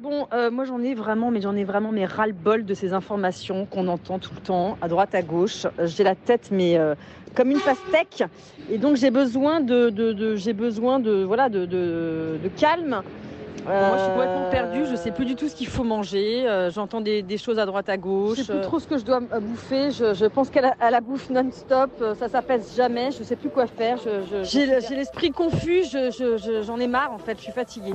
Bon, moi j'en ai vraiment mais ras-le-bol de ces informations qu'on entend tout le temps, à droite, à gauche. J'ai la tête comme une pastèque et donc j'ai besoin de voilà, de calme. Moi je suis complètement perdue, je sais plus du tout ce qu'il faut manger, j'entends des choses à droite, à gauche. Je sais plus trop ce que je dois bouffer, je pense à la bouffe non-stop, ça s'apaise jamais, je sais plus quoi faire, j'ai l'esprit confus, j'en ai marre en fait, je suis fatiguée.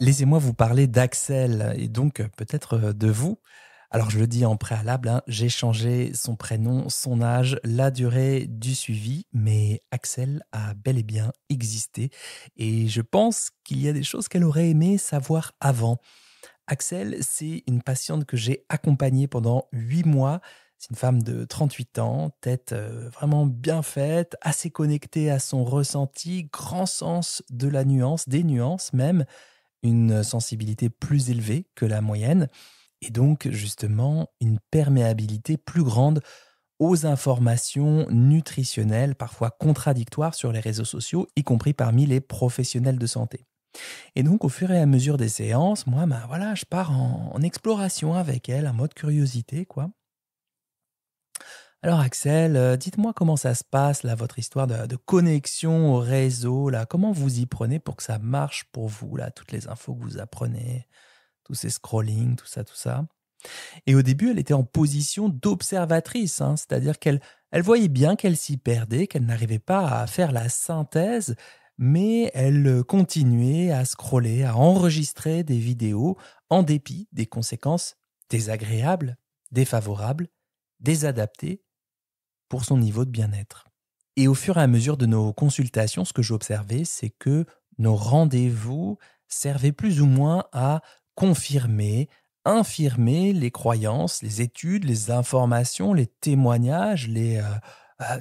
Laissez-moi vous parler d'Axel et donc peut-être de vous. Alors je le dis en préalable, hein, j'ai changé son prénom, son âge, la durée du suivi, mais Axel a bel et bien existé et je pense qu'il y a des choses qu'elle aurait aimé savoir avant. Axel, c'est une patiente que j'ai accompagnée pendant 8 mois. C'est une femme de 38 ans, tête vraiment bien faite, assez connectée à son ressenti, grand sens de la nuance, des nuances même, une sensibilité plus élevée que la moyenne et donc justement une perméabilité plus grande aux informations nutritionnelles, parfois contradictoires sur les réseaux sociaux, y compris parmi les professionnels de santé. Et donc au fur et à mesure des séances, moi, ben voilà, je pars en exploration avec elle, en mode curiosité, quoi. Alors Axel, dites-moi comment ça se passe, là, votre histoire de connexion au réseau, là. Comment vous y prenez pour que ça marche pour vous, là, toutes les infos que vous apprenez, tous ces scrollings, tout ça, tout ça. Et au début, elle était en position d'observatrice, hein, c'est-à-dire qu'elle voyait bien qu'elle s'y perdait, qu'elle n'arrivait pas à faire la synthèse, mais elle continuait à scroller, à enregistrer des vidéos en dépit des conséquences désagréables, défavorables, désadaptées pour son niveau de bien-être. Et au fur et à mesure de nos consultations, ce que j'ai observé, c'est que nos rendez-vous servaient plus ou moins à confirmer, infirmer les croyances, les études, les informations, les témoignages,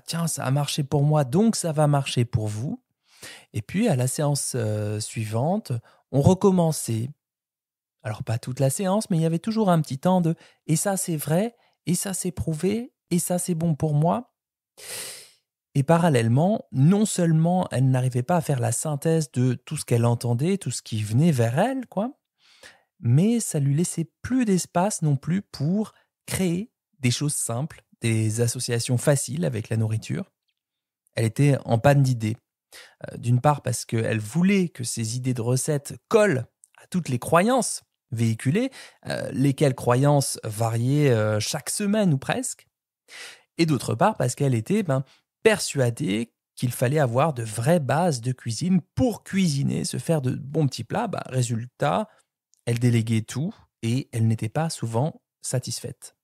tiens, ça a marché pour moi, donc ça va marcher pour vous. Et puis à la séance suivante, on recommençait. Alors pas toute la séance, mais il y avait toujours un petit temps de et ça c'est vrai, et ça c'est prouvé, et ça c'est bon pour moi. Et parallèlement, non seulement elle n'arrivait pas à faire la synthèse de tout ce qu'elle entendait, tout ce qui venait vers elle, quoi, mais ça lui laissait plus d'espace non plus pour créer des choses simples, des associations faciles avec la nourriture. Elle était en panne d'idées. D'une part parce qu'elle voulait que ses idées de recettes collent à toutes les croyances véhiculées, lesquelles croyances variaient chaque semaine ou presque. Et d'autre part parce qu'elle était persuadée qu'il fallait avoir de vraies bases de cuisine pour cuisiner, se faire de bons petits plats. Résultat, elle déléguait tout et elle n'était pas souvent satisfaite.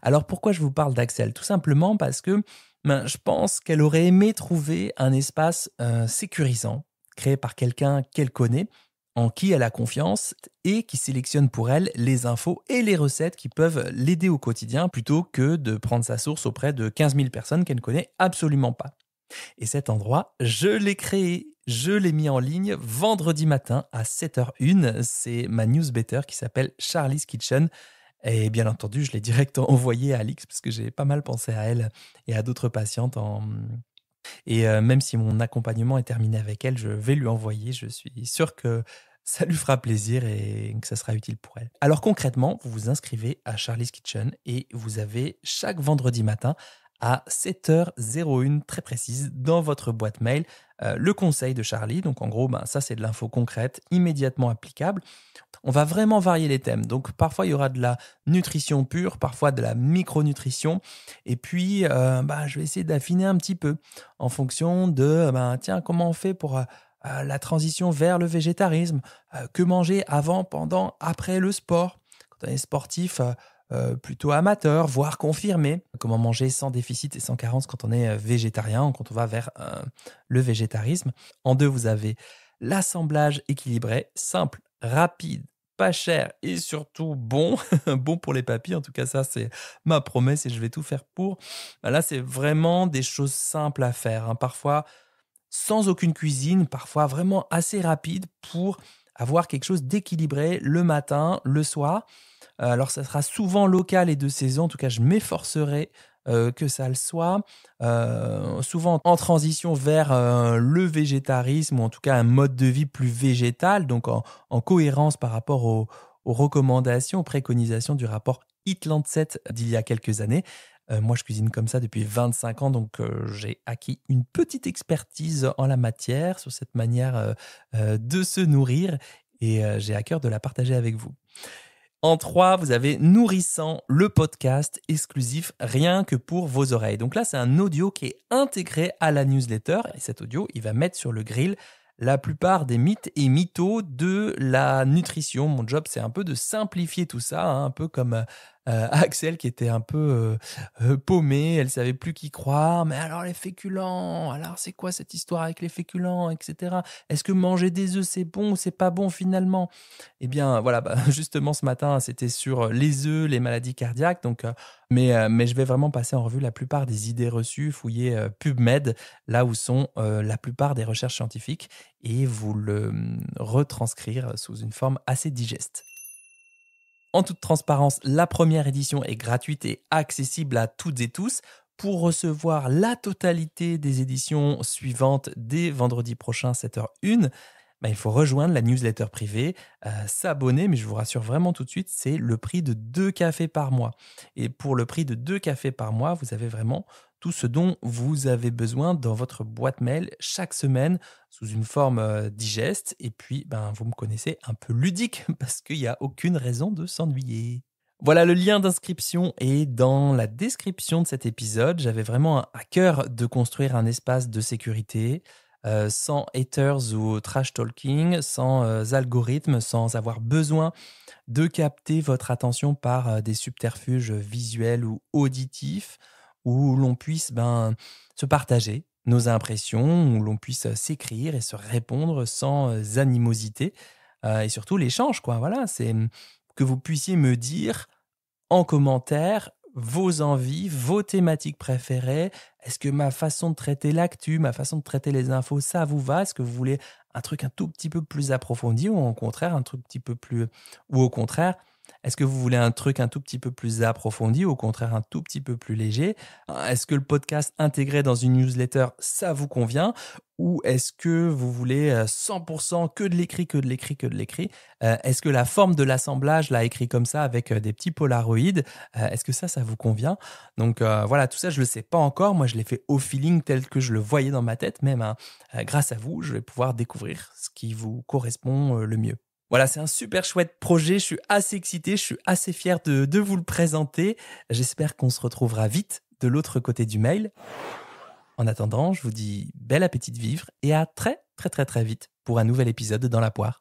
Alors pourquoi je vous parle d'Axel? Tout simplement parce que je pense qu'elle aurait aimé trouver un espace sécurisant, créé par quelqu'un qu'elle connaît, en qui elle a confiance et qui sélectionne pour elle les infos et les recettes qui peuvent l'aider au quotidien plutôt que de prendre sa source auprès de 15 000 personnes qu'elle ne connaît absolument pas. Et cet endroit, je l'ai créé, je l'ai mis en ligne vendredi matin à 7h01. C'est ma newsletter qui s'appelle Charlie's Kitchen. Et bien entendu, je l'ai direct envoyé à Alix parce que j'ai pas mal pensé à elle et à d'autres patientes. Et même si mon accompagnement est terminé avec elle, je vais lui envoyer. Je suis sûr que ça lui fera plaisir et que ça sera utile pour elle. Alors concrètement, vous vous inscrivez à Charlie's Kitchen et vous avez chaque vendredi matin à 7h01, très précise, dans votre boîte mail, le conseil de Charlie. Donc en gros, ça c'est de l'info concrète, immédiatement applicable. On va vraiment varier les thèmes. Donc parfois il y aura de la nutrition pure, parfois de la micronutrition. Et puis je vais essayer d'affiner un petit peu en fonction de tiens, comment on fait pour la transition vers le végétarisme, que manger avant, pendant, après le sport. Quand on est sportif plutôt amateur, voire confirmé, comment manger sans déficit et sans carence quand on est végétarien, quand on va vers le végétarisme. En deux, vous avez l'assemblage équilibré, simple, rapide, pas cher et surtout bon, bon pour les papilles. En tout cas, ça, c'est ma promesse et je vais tout faire pour. Là, c'est vraiment des choses simples à faire, hein. Parfois, sans aucune cuisine, parfois vraiment assez rapide pour avoir quelque chose d'équilibré le matin, le soir. Alors ça sera souvent local et de saison, en tout cas je m'efforcerai que ça le soit. Souvent en transition vers le végétarisme ou en tout cas un mode de vie plus végétal, donc en cohérence par rapport aux recommandations, aux préconisations du rapport Eat-Lancet d'il y a quelques années. Moi, je cuisine comme ça depuis 25 ans, donc j'ai acquis une petite expertise en la matière sur cette manière de se nourrir et j'ai à cœur de la partager avec vous. En 3, vous avez Nourrissant, le podcast exclusif rien que pour vos oreilles. Donc là, c'est un audio qui est intégré à la newsletter et cet audio, il va mettre sur le grill la plupart des mythes et mythos de la nutrition. Mon job, c'est un peu de simplifier tout ça, hein, un peu comme Axel qui était un peu paumée, elle savait plus qui croire. Mais alors les féculents, alors c'est quoi cette histoire avec les féculents, etc. Est-ce que manger des œufs c'est bon ou c'est pas bon finalement? Eh bien voilà, justement ce matin c'était sur les œufs, les maladies cardiaques. Donc, mais je vais vraiment passer en revue la plupart des idées reçues, fouiller PubMed, là où sont la plupart des recherches scientifiques, et vous le retranscrire sous une forme assez digeste. En toute transparence, la première édition est gratuite et accessible à toutes et tous. Pour recevoir la totalité des éditions suivantes dès vendredi prochain, 7h01, il faut rejoindre la newsletter privée, s'abonner, mais je vous rassure vraiment tout de suite, c'est le prix de 2 cafés par mois. Et pour le prix de 2 cafés par mois, vous avez vraiment tout ce dont vous avez besoin dans votre boîte mail chaque semaine sous une forme digeste. Et puis, vous me connaissez, un peu ludique parce qu'il n'y a aucune raison de s'ennuyer. Voilà, le lien d'inscription est dans la description de cet épisode. J'avais vraiment à cœur de construire un espace de sécurité, sans haters ou trash talking, sans algorithmes, sans avoir besoin de capter votre attention par des subterfuges visuels ou auditifs, où l'on puisse se partager nos impressions, où l'on puisse s'écrire et se répondre sans animosité, et surtout l'échange, quoi. Voilà, c'est que vous puissiez me dire en commentaire vos envies, vos thématiques préférées. Est-ce que ma façon de traiter l'actu, ma façon de traiter les infos, ça vous va? Est-ce que vous voulez un truc un tout petit peu plus approfondi ou au contraire un truc un petit peu plus... Ou au contraire, est-ce que vous voulez un truc un tout petit peu plus approfondi ou au contraire un tout petit peu plus léger? Est-ce que le podcast intégré dans une newsletter, ça vous convient? Ou est-ce que vous voulez 100% que de l'écrit, que de l'écrit, que de l'écrit? Est-ce que la forme de l'assemblage, là, écrit comme ça, avec des petits polaroïdes, est-ce que ça vous convient? Donc voilà, tout ça, je ne le sais pas encore. Moi, je l'ai fait au feeling tel que je le voyais dans ma tête. Même grâce à vous, je vais pouvoir découvrir ce qui vous correspond le mieux. Voilà, c'est un super chouette projet. Je suis assez excité, je suis assez fier de vous le présenter. J'espère qu'on se retrouvera vite de l'autre côté du mail. En attendant, je vous dis bel appétit de vivre et à très très très très vite pour un nouvel épisode dans la poire.